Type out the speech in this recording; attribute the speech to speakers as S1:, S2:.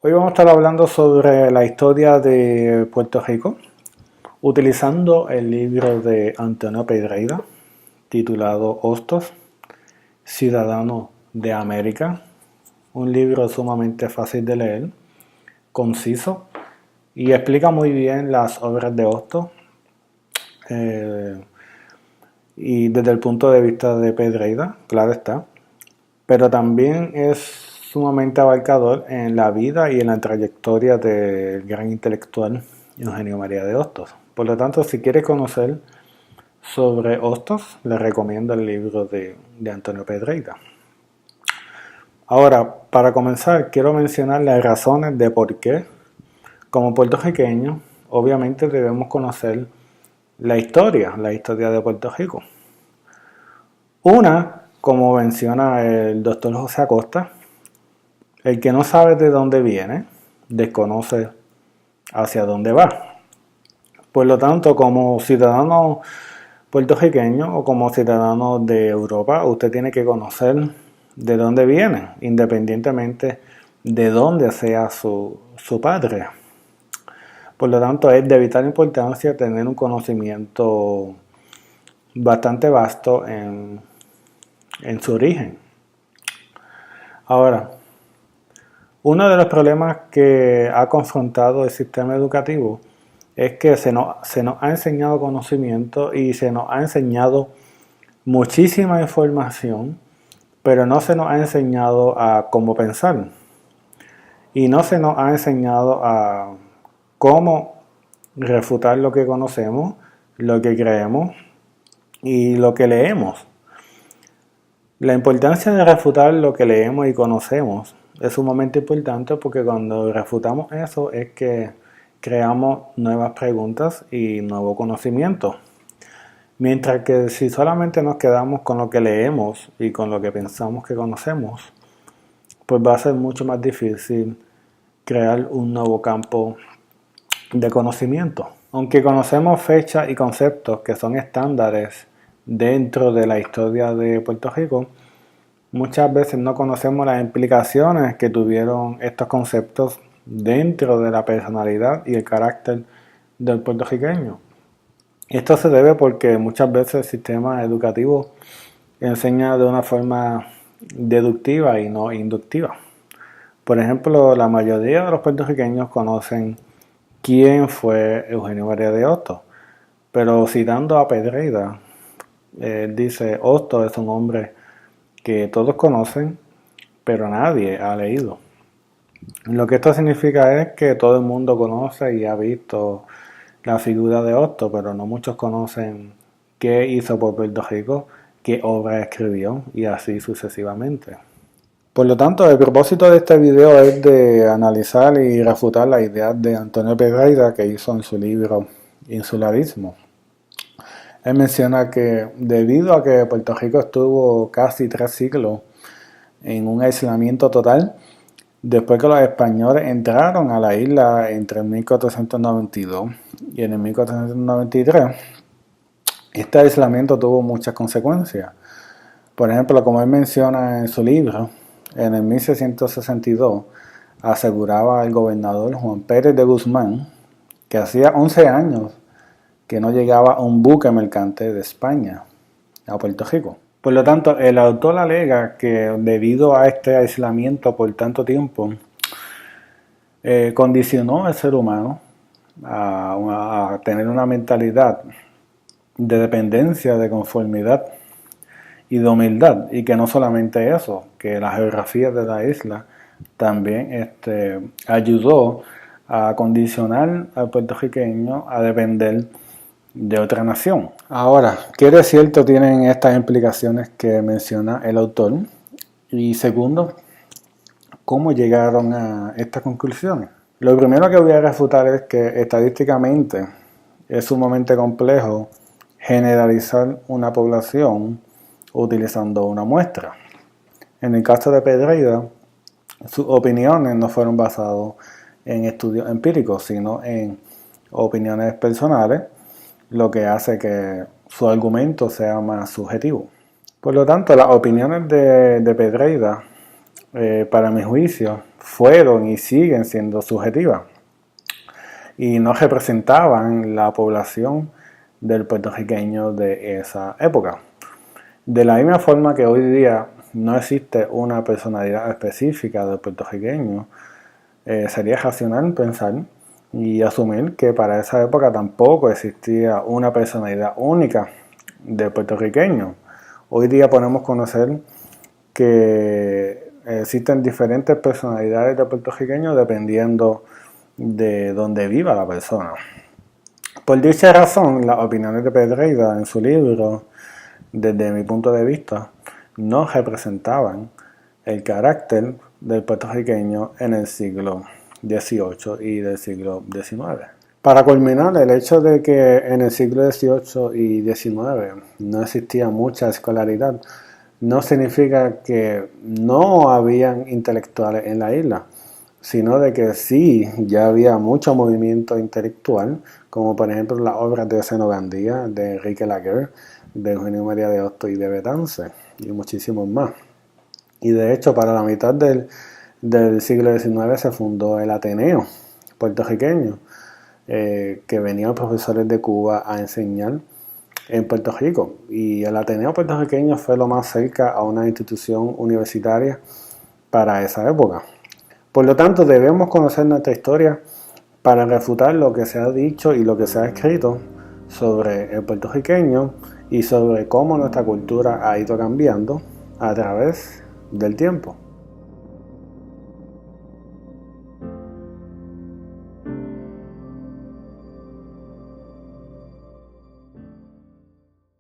S1: Hoy vamos a estar hablando sobre la historia de Puerto Rico, utilizando el libro de Antonio Pedreira, titulado Hostos, Ciudadano de América, un libro sumamente fácil de leer, conciso, y explica muy bien las obras de Hostos, y desde el punto de vista de Pedreira, claro está, pero también es sumamente abarcador en la vida y en la trayectoria del gran intelectual Eugenio María de Hostos. Por lo tanto, si quieres conocer sobre Hostos, le recomiendo el libro de Antonio Pedreira. Ahora, para comenzar, quiero mencionar las razones de por qué, como puertorriqueños, obviamente debemos conocer la historia de Puerto Rico. Una, como menciona el doctor José Acosta, el que no sabe de dónde viene, desconoce hacia dónde va. Por lo tanto, como ciudadano puertorriqueño o como ciudadano de Europa, usted tiene que conocer de dónde viene, independientemente de dónde sea su patria. Por lo tanto, es de vital importancia tener un conocimiento bastante vasto en su origen. Ahora, uno de los problemas que ha confrontado el sistema educativo es que se nos ha enseñado conocimiento y se nos ha enseñado muchísima información, pero no se nos ha enseñado a cómo pensar. Y no se nos ha enseñado a cómo refutar lo que conocemos, lo que creemos y lo que leemos. La importancia de refutar lo que leemos y conocemos es sumamente importante porque cuando refutamos eso es que creamos nuevas preguntas y nuevo conocimiento. Mientras que si solamente nos quedamos con lo que leemos y con lo que pensamos que conocemos, pues va a ser mucho más difícil crear un nuevo campo de conocimiento. Aunque conocemos fechas y conceptos que son estándares dentro de la historia de Puerto Rico, muchas veces no conocemos las implicaciones que tuvieron estos conceptos dentro de la personalidad y el carácter del puertorriqueño. Esto se debe porque muchas veces el sistema educativo enseña de una forma deductiva y no inductiva. Por ejemplo, la mayoría de los puertorriqueños conocen quién fue Eugenio María de Hostos, pero citando a Pedreira, dice: Hostos es un hombre que todos conocen, pero nadie ha leído. Lo que esto significa es que todo el mundo conoce y ha visto la figura de Hostos, pero no muchos conocen qué hizo por Puerto Rico, qué obra escribió y así sucesivamente. Por lo tanto, el propósito de este video es de analizar y refutar la idea de Antonio Pedreira que hizo en su libro Insularismo. Él menciona que debido a que Puerto Rico estuvo casi 3 siglos en un aislamiento total, después que los españoles entraron a la isla entre el 1492 y en el 1493, este aislamiento tuvo muchas consecuencias. Por ejemplo, como él menciona en su libro, en el 1662 aseguraba el gobernador Juan Pérez de Guzmán que hacía 11 años que no llegaba un buque mercante de España a Puerto Rico. Por lo tanto, el autor alega que debido a este aislamiento por tanto tiempo, condicionó al ser humano a tener una mentalidad de dependencia, de conformidad y de humildad, y que no solamente eso, que la geografía de la isla también ayudó a condicionar al puertorriqueño a depender de otra nación. Ahora, ¿qué de cierto tienen estas implicaciones que menciona el autor? Y segundo, ¿cómo llegaron a estas conclusiones? Lo primero que voy a refutar es que estadísticamente es sumamente complejo generalizar una población utilizando una muestra. En el caso de Pedreira, sus opiniones no fueron basadas en estudios empíricos, sino en opiniones personales, lo que hace que su argumento sea más subjetivo. Por lo tanto, las opiniones de Pedreira para mi juicio, fueron y siguen siendo subjetivas y no representaban la población del puertorriqueño de esa época. De la misma forma que hoy día no existe una personalidad específica del puertorriqueño, sería racional pensar y asumir que para esa época tampoco existía una personalidad única del puertorriqueño. Hoy día podemos conocer que existen diferentes personalidades de puertorriqueños dependiendo de dónde viva la persona. Por dicha razón, las opiniones de Pedreira en su libro, desde mi punto de vista, no representaban el carácter del puertorriqueño en el siglo XVIII y del siglo XIX. Para culminar, el hecho de que en el siglo XVIII y XIX no existía mucha escolaridad no significa que no habían intelectuales en la isla, sino de que sí, ya había mucho movimiento intelectual, como por ejemplo las obras de Zeno Gandía, de Enrique Laguerre, de Eugenio María de Hostos y de Betance, y muchísimos más. Y de hecho, para la mitad del siglo XIX se fundó el Ateneo puertorriqueño, que venían profesores de Cuba a enseñar en Puerto Rico, y el Ateneo puertorriqueño fue lo más cerca a una institución universitaria para esa época. Por lo tanto, debemos conocer nuestra historia para refutar lo que se ha dicho y lo que se ha escrito sobre el puertorriqueño y sobre cómo nuestra cultura ha ido cambiando a través del tiempo.